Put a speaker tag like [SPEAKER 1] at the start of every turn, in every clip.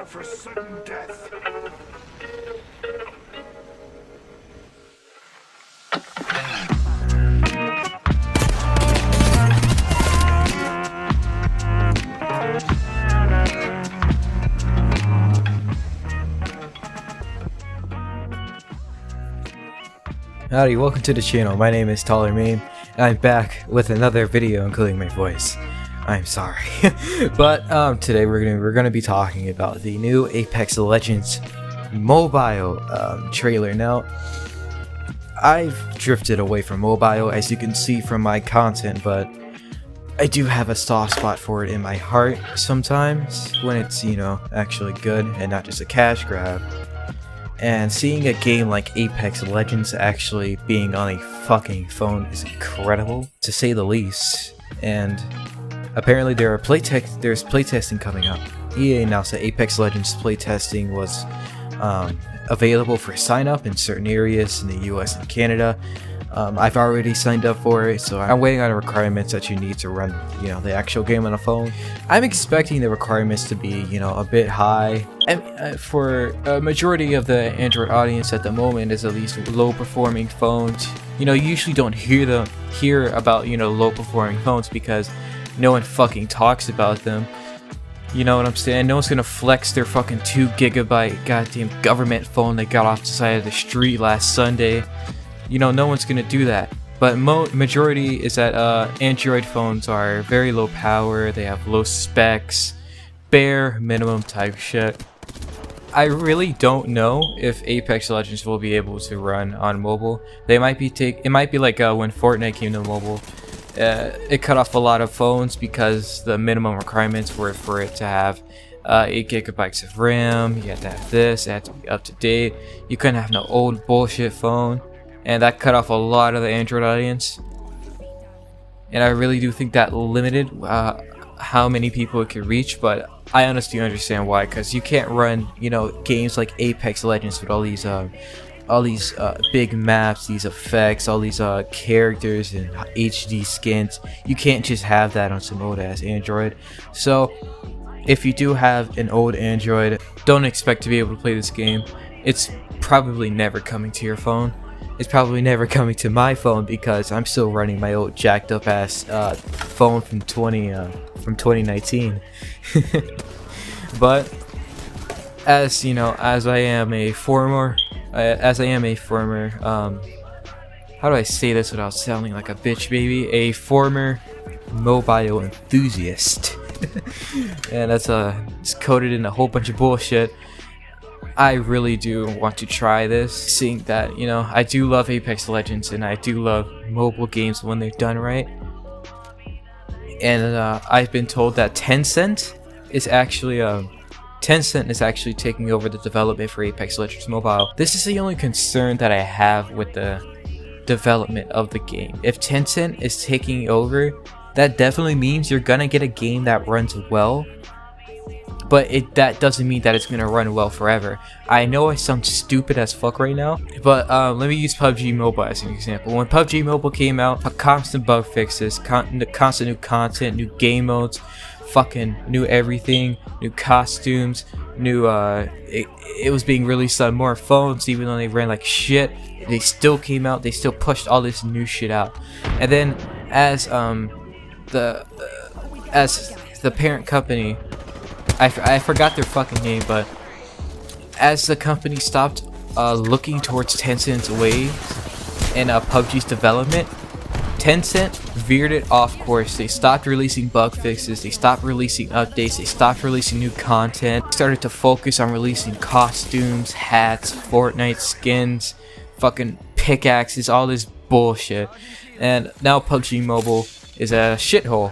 [SPEAKER 1] prepare for sudden death.
[SPEAKER 2] Howdy, welcome to the channel. My name is Taller Meme, and I'm back with another video including my voice. I'm sorry. But today we're gonna be talking about the new Apex Legends mobile trailer. Now, I've drifted away from mobile, as you can see from my content, but I do have a soft spot for it in my heart sometimes when it's, you know, actually good and not just a cash grab. And seeing a game like Apex Legends actually being on a fucking phone is incredible, to say the least. And apparently there's playtesting coming up. EA announced that Apex Legends playtesting was available for sign up in certain areas in the US and Canada. I've already signed up for it, so I'm waiting on the requirements that you need to run, you know, the actual game on a phone. I'm expecting the requirements to be, you know, a bit high. And for a majority of the Android audience at the moment is at least low-performing phones. You know, you usually don't hear about, you know, low-performing phones because no one fucking talks about them. You know what I'm saying? No one's gonna flex their fucking 2 GB goddamn government phone they got off the side of the street last Sunday. You know, no one's gonna do that. But majority is that Android phones are very low power, they have low specs, bare minimum type shit. I really don't know if Apex Legends will be able to run on mobile. They might be it might be like when Fortnite came to mobile. It cut off a lot of phones because the minimum requirements were for it to have 8 GB of RAM, you had to have this, it had to be up to date, you couldn't have no old bullshit phone. And that cut off a lot of the Android audience. And I really do think that limited how many people it could reach, but I honestly understand why, because you can't run, you know, games like Apex Legends with all these big maps, these effects, all these characters and HD skins. You can't just have that on some old ass Android. So if you do have an old Android, don't expect to be able to play this game. It's probably never coming to your phone. It's probably never coming to my phone because I'm still running my old jacked up ass phone from 2019. But as you know, as I am a former how do I say this without sounding like a bitch baby? A former mobile enthusiast. And that's it's coded in a whole bunch of bullshit. I really do want to try this, seeing that, you know, I do love Apex Legends and I do love mobile games when they're done right. And I've been told that Tencent is actually taking over the development for Apex Legends Mobile. This is the only concern that I have with the development of the game. If Tencent is taking over, that definitely means you're gonna get a game that runs well. But that doesn't mean that it's gonna run well forever. I know I sound stupid as fuck right now, but let me use PUBG Mobile as an example. When PUBG Mobile came out, constant bug fixes, constant new content, new game modes, fucking new everything, new costumes, new it was being released on more phones even though they ran like shit. They still came out, they still pushed all this new shit out. And then as the parent company, I forgot their fucking name, but as the company stopped looking towards Tencent's ways in PUBG's development, Tencent veered it off course. They stopped releasing bug fixes, they stopped releasing updates, they stopped releasing new content, started to focus on releasing costumes, hats, Fortnite skins, fucking pickaxes, all this bullshit. And now PUBG Mobile is a shithole,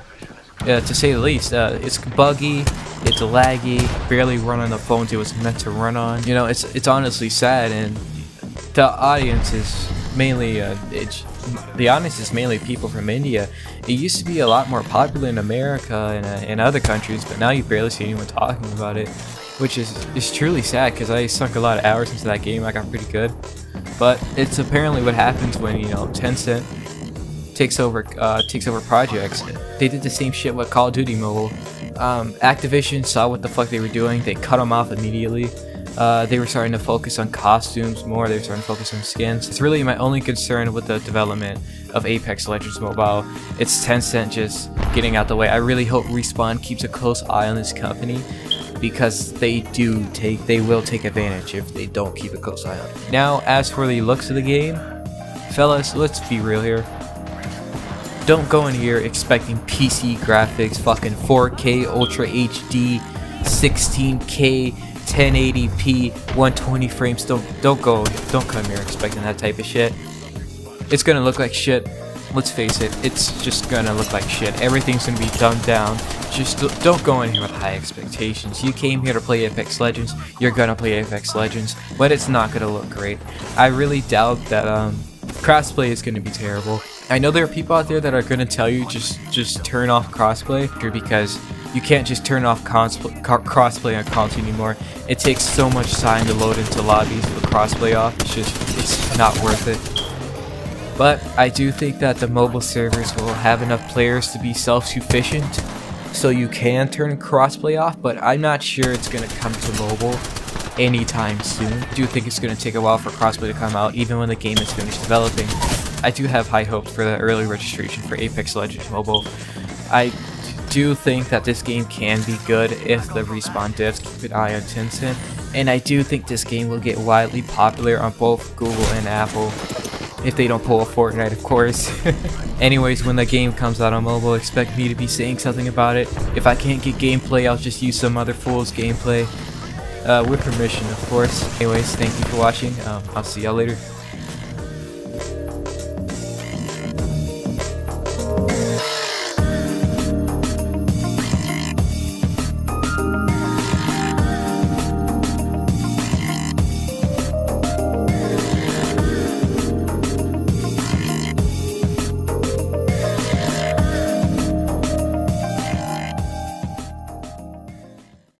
[SPEAKER 2] to say the least. It's buggy, it's laggy, barely run on the phones it was meant to run on. You know, it's honestly sad, and the audience is mainly the audience is mainly people from India. It used to be a lot more popular in America and in other countries, but now you barely see anyone talking about it, which is truly sad because I sunk a lot of hours into that game. I got pretty good, but it's apparently what happens when, you know, Tencent takes over projects. They did the same shit with Call of Duty Mobile. Activision saw what the fuck they were doing. They cut them off immediately. They were starting to focus on costumes more. They were starting to focus on skins. It's really my only concern with the development of Apex Legends Mobile. It's Tencent just getting out the way. I really hope Respawn keeps a close eye on this company, because they will take advantage if they don't keep a close eye on it. Now, as for the looks of the game, fellas, let's be real here. Don't go in here expecting PC graphics, fucking 4K, Ultra HD, 16K, 1080p, 120 frames. Don't come here expecting that type of shit. It's gonna look like shit. Let's face it, it's just gonna look like shit. Everything's gonna be dumbed down. Just don't go in here with high expectations. You came here to play Apex Legends, you're gonna play Apex Legends, but it's not gonna look great. I really doubt that crossplay is gonna be terrible. I know there are people out there that are gonna tell you just turn off crossplay, because you can't just turn off crossplay on console anymore. It takes so much time to load into lobbies with crossplay off. It's not worth it. But I do think that the mobile servers will have enough players to be self-sufficient, so you can turn crossplay off, but I'm not sure it's going to come to mobile anytime soon. I do think it's going to take a while for crossplay to come out, even when the game is finished developing. I do have high hopes for the early registration for Apex Legends Mobile. I do think that this game can be good if the Respawn devs keep an eye on Tencent, and I do think this game will get widely popular on both Google and Apple. If they don't pull a Fortnite, of course. Anyways, when the game comes out on mobile, expect me to be saying something about it. If I can't get gameplay, I'll just use some other fool's gameplay. With permission, of course. Anyways, thank you for watching. I'll see y'all later.